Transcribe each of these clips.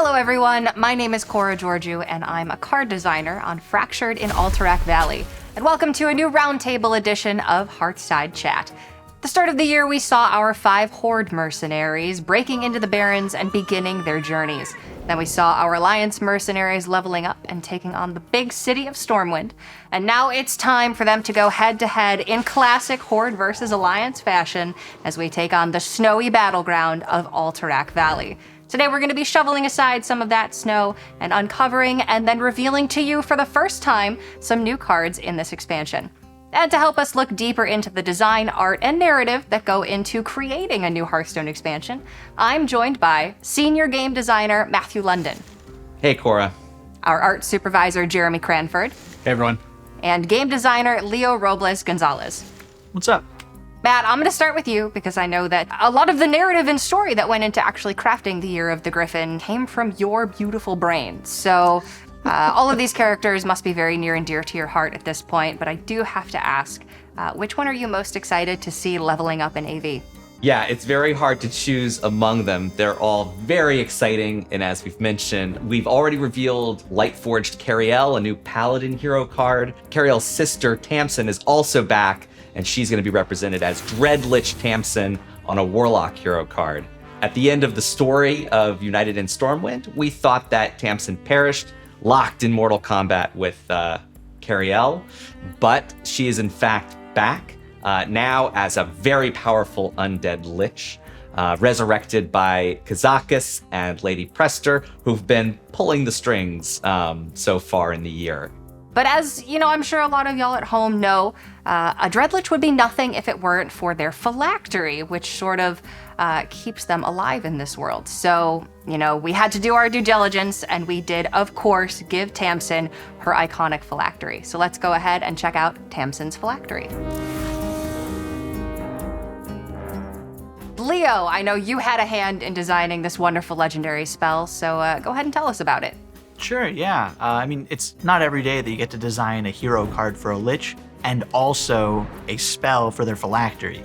Hello everyone, my name is Cora Georgiou and I'm a card designer on Fractured in Alterac Valley. And welcome to a new roundtable edition of Hearthside Chat. At the start of the year, we saw our 5 Horde mercenaries breaking into the Barrens and beginning their journeys. Then we saw our Alliance mercenaries leveling up and taking on the big city of Stormwind. And now it's time for them to go head-to-head in classic Horde versus Alliance fashion as we take on the snowy battleground of Alterac Valley. Today we're going to be shoveling aside some of that snow and uncovering and then revealing to you for the first time some new cards in this expansion. And to help us look deeper into the design, art, and narrative that go into creating a new Hearthstone expansion, I'm joined by senior game designer Matthew London. Hey, Cora. Our art supervisor Jeremy Cranford. Hey, everyone. And game designer Leo Robles Gonzalez. What's up? Matt, I'm going to start with you because I know that a lot of the narrative and story that went into actually crafting the Year of the Griffin came from your beautiful brain. So all of these characters must be very near and dear to your heart at this point, but I do have to ask, which one are you most excited to see leveling up in AV? Yeah, it's very hard to choose among them. They're all very exciting, and as we've mentioned, we've already revealed Lightforged Cariel, a new Paladin hero card. Cariel's sister, Tamsin, is also back, and she's going to be represented as Dreadlich Tamsin on a Warlock hero card. At the end of the story of United in Stormwind, we thought that Tamsin perished, locked in mortal combat with Cariel, but she is in fact back now as a very powerful undead lich, resurrected by Kazakus and Lady Prester, who've been pulling the strings so far in the year. But as, you know, I'm sure a lot of y'all at home know, a Dreadlich would be nothing if it weren't for their phylactery, which sort of keeps them alive in this world. So, you know, we had to do our due diligence, and we did, of course, give Tamsin her iconic phylactery. So let's go ahead and check out Tamsin's phylactery. Leo, I know you had a hand in designing this wonderful legendary spell, so go ahead and tell us about it. Sure, yeah. I mean, it's not every day that you get to design a hero card for a lich and also a spell for their phylactery.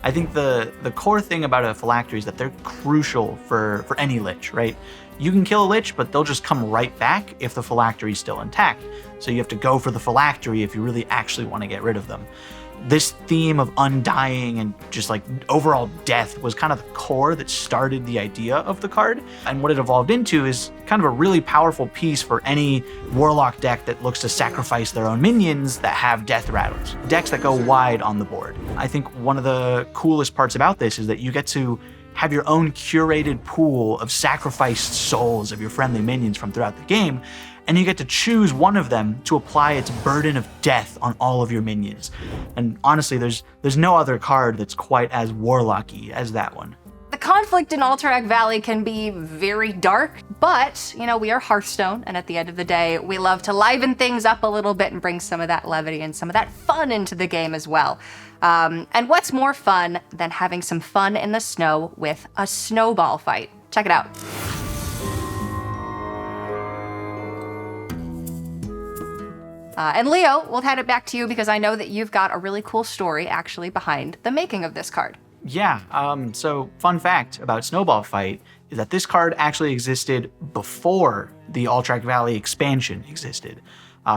I think the core thing about a phylactery is that they're crucial for any lich, right? You can kill a lich, but they'll just come right back if the phylactery is still intact. So you have to go for the phylactery if you really actually want to get rid of them. This theme of undying and just like overall death was kind of the core that started the idea of the card. And what it evolved into is kind of a really powerful piece for any Warlock deck that looks to sacrifice their own minions that have death rattles, decks that go wide on the board. I think one of the coolest parts about this is that you get to have your own curated pool of sacrificed souls of your friendly minions from throughout the game, and you get to choose one of them to apply its burden of death on all of your minions. And honestly, there's no other card that's quite as warlocky as that one. The conflict in Alterac Valley can be very dark, but, you know, we are Hearthstone, and at the end of the day, we love to liven things up a little bit and bring some of that levity and some of that fun into the game as well. And what's more fun than having some fun in the snow with a snowball fight? Check it out. And Leo, we'll hand it back to you because I know that you've got a really cool story actually behind the making of this card. Yeah, so fun fact about Snowball Fight is that this card actually existed before the Alterac Valley expansion existed.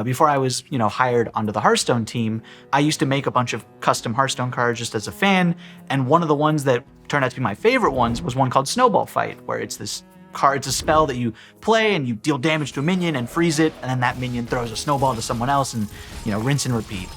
Before I was, hired onto the Hearthstone team, I used to make a bunch of custom Hearthstone cards just as a fan, and one of the ones that turned out to be my favorite ones was one called Snowball Fight, where it's this card, it's a spell that you play and you deal damage to a minion and freeze it, and then that minion throws a snowball to someone else and, rinse and repeat.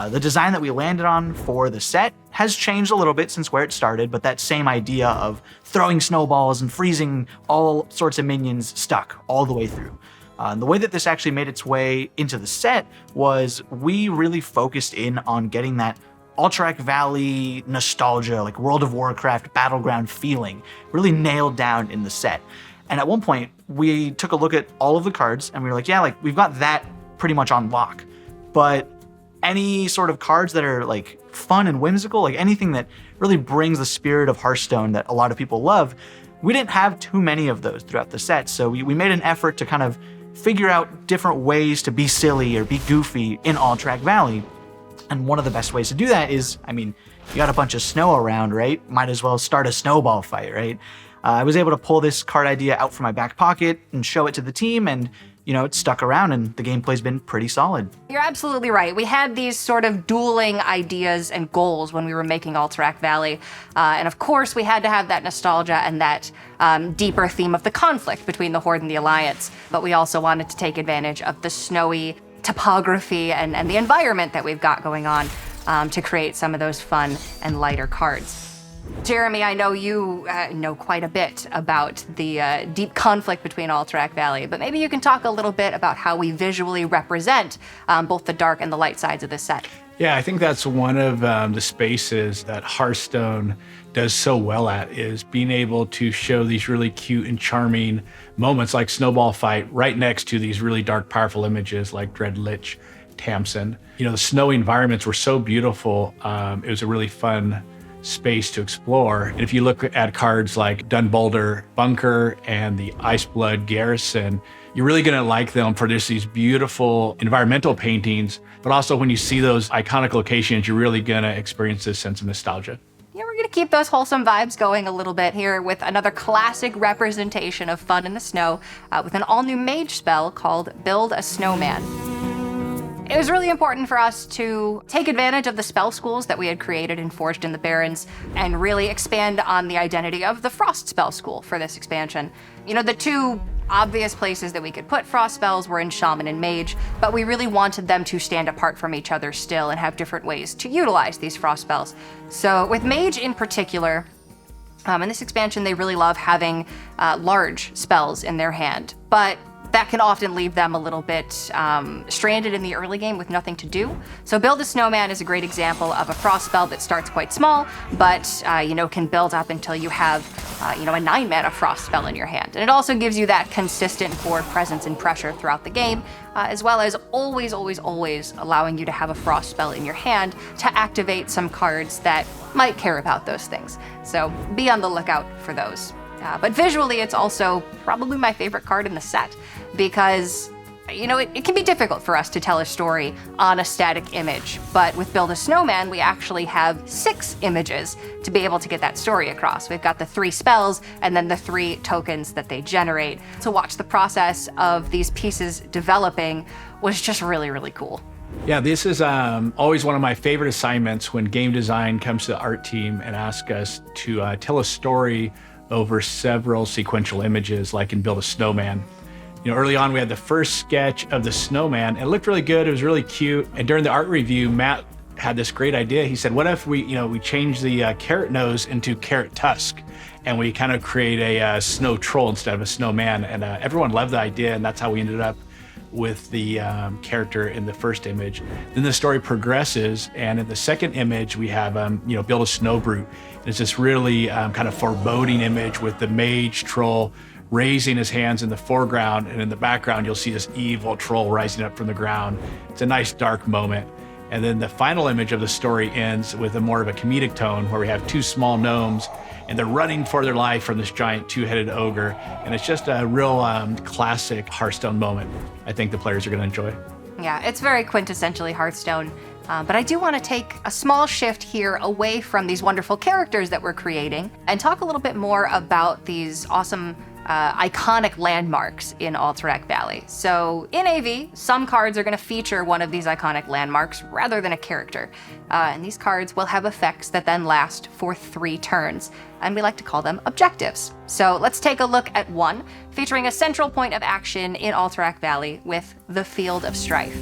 The design that we landed on for the set has changed a little bit since where it started, but that same idea of throwing snowballs and freezing all sorts of minions stuck all the way through. The way that this actually made its way into the set was we really focused in on getting that Alterac Valley nostalgia, like World of Warcraft battleground feeling, really nailed down in the set. And at one point, we took a look at all of the cards and we were like, yeah, we've got that pretty much on lock. But any sort of cards that are fun and whimsical, anything that really brings the spirit of Hearthstone that a lot of people love, we didn't have too many of those throughout the set. So we made an effort to kind of figure out different ways to be silly or be goofy in Alterac Valley. And one of the best ways to do that is, you got a bunch of snow around, right? Might as well start a snowball fight, right? I was able to pull this card idea out from my back pocket and show it to the team, and it stuck around, and the gameplay's been pretty solid. You're absolutely right. We had these sort of dueling ideas and goals when we were making Alterac Valley. And of course, we had to have that nostalgia and that deeper theme of the conflict between the Horde and the Alliance. But we also wanted to take advantage of the snowy topography and the environment that we've got going on to create some of those fun and lighter cards. Jeremy, I know you know quite a bit about the deep conflict between Alterac Valley, but maybe you can talk a little bit about how we visually represent both the dark and the light sides of this set. Yeah, I think that's one of the spaces that Hearthstone does so well at, is being able to show these really cute and charming moments like Snowball Fight right next to these really dark, powerful images like Dread Lich, Tamsin. The snowy environments were so beautiful. It was a really fun space to explore. And if you look at cards like Dunboulder Bunker and the Iceblood Garrison, you're really going to like them for just these beautiful environmental paintings, but also when you see those iconic locations, you're really going to experience this sense of nostalgia. Yeah, we're going to keep those wholesome vibes going a little bit here with another classic representation of fun in the snow with an all-new mage spell called Build a Snowman. It was really important for us to take advantage of the spell schools that we had created in Forged in the Barrens and really expand on the identity of the Frost spell school for this expansion. The two obvious places that we could put Frost spells were in Shaman and Mage, but we really wanted them to stand apart from each other still and have different ways to utilize these Frost spells. So with Mage in particular, in this expansion, they really love having large spells in their hand, but that can often leave them a little bit stranded in the early game with nothing to do. So Build a Snowman is a great example of a Frost spell that starts quite small, but can build up until you have a 9-mana Frost spell in your hand. And it also gives you that consistent board presence and pressure throughout the game, as well as always allowing you to have a Frost spell in your hand to activate some cards that might care about those things. So be on the lookout for those. But visually, it's also probably my favorite card in the set because, it can be difficult for us to tell a story on a static image. But with Build a Snowman, we actually have 6 images to be able to get that story across. We've got the 3 spells and then the 3 tokens that they generate. To watch the process of these pieces developing was just really, really cool. Yeah, this is always one of my favorite assignments when game design comes to the art team and asks us to tell a story over several sequential images, like in Build a Snowman. Early on we had the first sketch of the snowman. It looked really good, it was really cute. And during the art review, Matt had this great idea. He said, what if we change the carrot nose into carrot tusk, and we kind of create a snow troll instead of a snowman? And everyone loved the idea, and that's how we ended up with the character in the first image. Then the story progresses, and in the second image we have Build a Snow Brute. It's this really kind of foreboding image with the mage troll raising his hands in the foreground, and in the background you'll see this evil troll rising up from the ground. It's a nice dark moment. And then the final image of the story ends with a more of a comedic tone where we have 2 small gnomes and they're running for their life from this giant 2-headed ogre. And it's just a real classic Hearthstone moment I think the players are going to enjoy. Yeah, it's very quintessentially Hearthstone. But I do want to take a small shift here away from these wonderful characters that we're creating and talk a little bit more about these awesome iconic landmarks in Alterac Valley. So in AV, some cards are going to feature one of these iconic landmarks rather than a character. And these cards will have effects that then last for 3 turns. And we like to call them objectives. So let's take a look at one featuring a central point of action in Alterac Valley with the Field of Strife.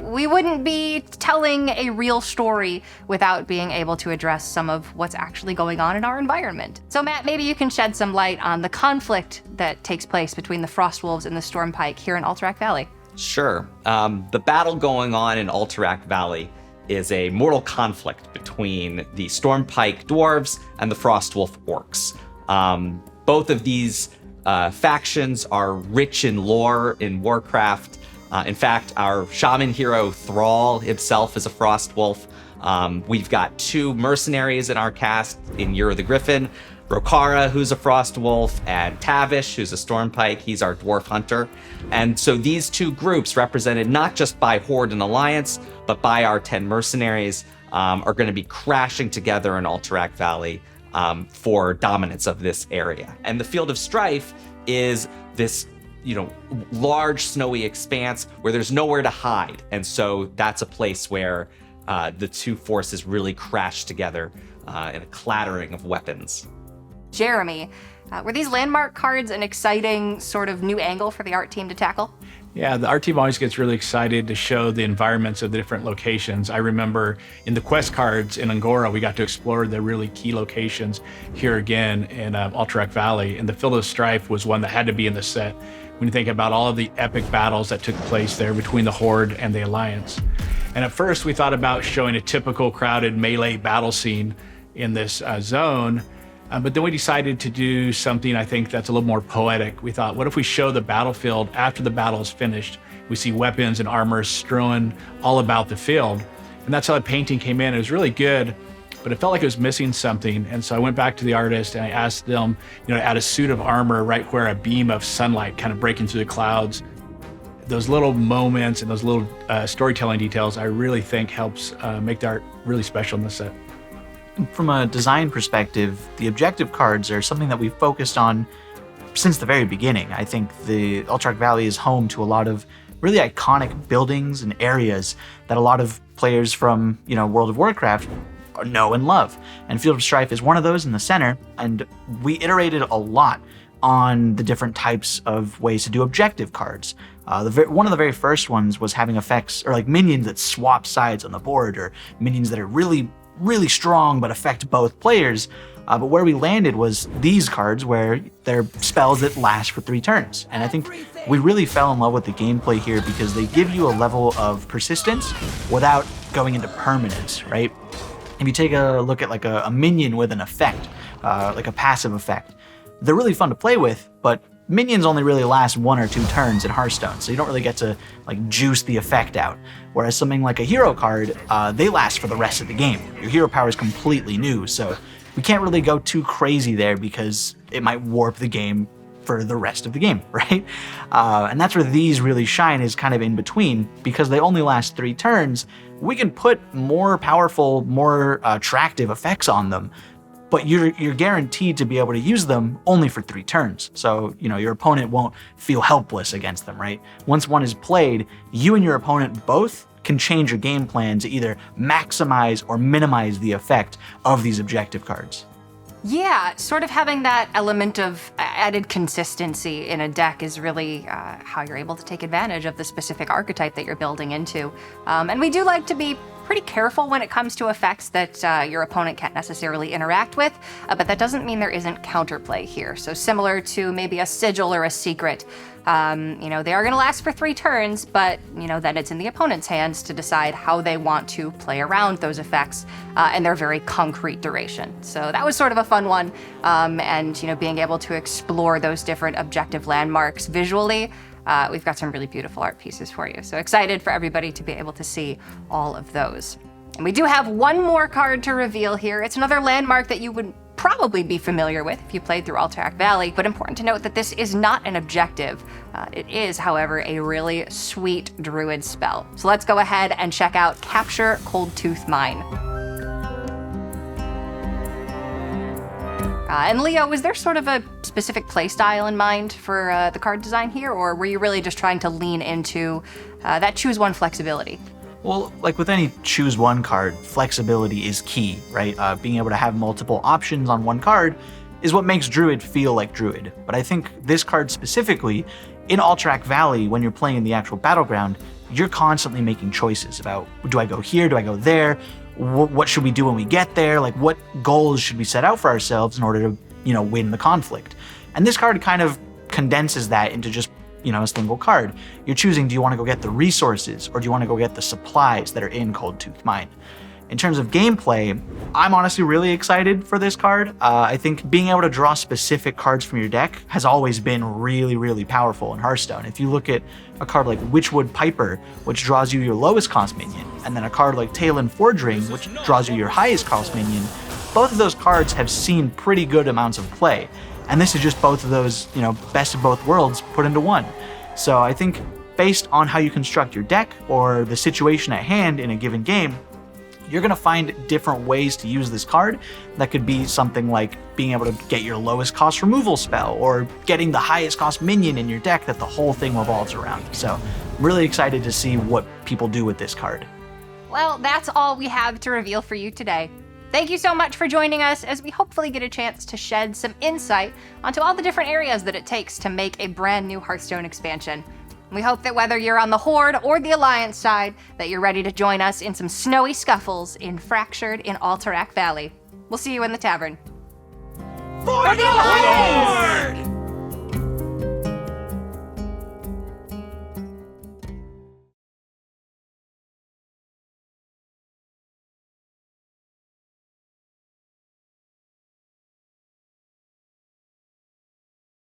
We wouldn't be telling a real story without being able to address some of what's actually going on in our environment. So Matt, maybe you can shed some light on the conflict that takes place between the Frostwolves and the Stormpike here in Alterac Valley. Sure. The battle going on in Alterac Valley is a mortal conflict between the Stormpike dwarves and the Frostwolf orcs. Both of these factions are rich in lore in Warcraft. In fact, our shaman hero Thrall himself is a Frostwolf. We've got 2 mercenaries in our cast in Year of the Griffin, Rokara, who's a Frostwolf, and Tavish, who's a Stormpike. He's our dwarf hunter. And so these 2 groups represented not just by Horde and Alliance, but by our 10 mercenaries, are going to be crashing together in Alterac Valley for dominance of this area. And the Field of Strife is this, large snowy expanse where there's nowhere to hide. And so that's a place where the two forces really crash together in a clattering of weapons. Jeremy, were these landmark cards an exciting sort of new angle for the art team to tackle? Yeah, the art team always gets really excited to show the environments of the different locations. I remember in the quest cards in Angora, we got to explore the really key locations here again in Alterac Valley. And the Field of Strife was one that had to be in the set when you think about all of the epic battles that took place there between the Horde and the Alliance. And at first we thought about showing a typical crowded melee battle scene in this zone. But then we decided to do something I think that's a little more poetic. We thought, what if we show the battlefield after the battle is finished? We see weapons and armor strewn all about the field. And that's how the painting came in. It was really good, but it felt like it was missing something. And so I went back to the artist and I asked them, to add a suit of armor right where a beam of sunlight kind of breaking through the clouds. Those little moments and those little storytelling details, I really think helps make the art really special in the set. From a design perspective, the objective cards are something that we've focused on since the very beginning. I think the Alterac Valley is home to a lot of really iconic buildings and areas that a lot of players from, World of Warcraft know and love. And Field of Strife is one of those in the center, and we iterated a lot on the different types of ways to do objective cards. One of the very first ones was having effects, or like minions that swap sides on the board, or minions that are really strong but affect both players. But where we landed was these cards where they're spells that last for 3 turns. And I think we really fell in love with the gameplay here because they give you a level of persistence without going into permanence, right? If you take a look at like a minion with an effect, like a passive effect, they're really fun to play with, but minions only really last 1 or 2 turns in Hearthstone, so you don't really get to like juice the effect out. Whereas something like a hero card, they last for the rest of the game. Your hero power is completely new, so we can't really go too crazy there because it might warp the game for the rest of the game, right? And that's where these really shine, is kind of in between. Because they only last 3 turns, we can put more powerful, more attractive effects on them, but you're guaranteed to be able to use them only for 3 turns. So, your opponent won't feel helpless against them, right? Once one is played, you and your opponent both can change your game plan to either maximize or minimize the effect of these objective cards. Yeah, sort of having that element of added consistency in a deck is really how you're able to take advantage of the specific archetype that you're building into. And we do like to be pretty careful when it comes to effects that your opponent can't necessarily interact with, but that doesn't mean there isn't counterplay here. So similar to maybe a sigil or a secret, they are going to last for 3 turns, but then it's in the opponent's hands to decide how they want to play around those effects and their very concrete duration. So that was sort of a fun one, and being able to explore those different objective landmarks visually. We've got some really beautiful art pieces for you. So excited for everybody to be able to see all of those. And we do have one more card to reveal here. It's another landmark that you would probably be familiar with if you played through Alterac Valley, but important to note that this is not an objective. It is, however, a really sweet druid spell. So let's go ahead and check out Capture Coldtooth Mine. And Leo, was there sort of a specific playstyle in mind for the card design here, or were you really just trying to lean into that choose one flexibility? Well, like with any choose one card, flexibility is key, right? Being able to have multiple options on one card is what makes Druid feel like Druid. But I think this card specifically, in Alterac Valley, when you're playing in the actual battleground, you're constantly making choices about, do I go here, do I go there? What should we do when we get there? Like, what goals should we set out for ourselves in order to, win the conflict? And this card kind of condenses that into just, a single card. You're choosing, do you want to go get the resources, or do you want to go get the supplies that are in Coldtooth Mine? In terms of gameplay, I'm honestly really excited for this card. I think being able to draw specific cards from your deck has always been really, really powerful in Hearthstone. If you look at a card like Witchwood Piper, which draws you your lowest cost minion, and then a card like Talon Forgering, which draws you your highest cost minion, both of those cards have seen pretty good amounts of play. And this is just both of those, best of both worlds put into one. So I think based on how you construct your deck or the situation at hand in a given game, you're going to find different ways to use this card. That could be something like being able to get your lowest cost removal spell, or getting the highest cost minion in your deck that the whole thing revolves around. So I'm really excited to see what people do with this card. Well, that's all we have to reveal for you today. Thank you so much for joining us as we hopefully get a chance to shed some insight onto all the different areas that it takes to make a brand new Hearthstone expansion. We hope that whether you're on the Horde or the Alliance side, that you're ready to join us in some snowy scuffles in Fractured in Alterac Valley. We'll see you in the tavern. For the Alliance!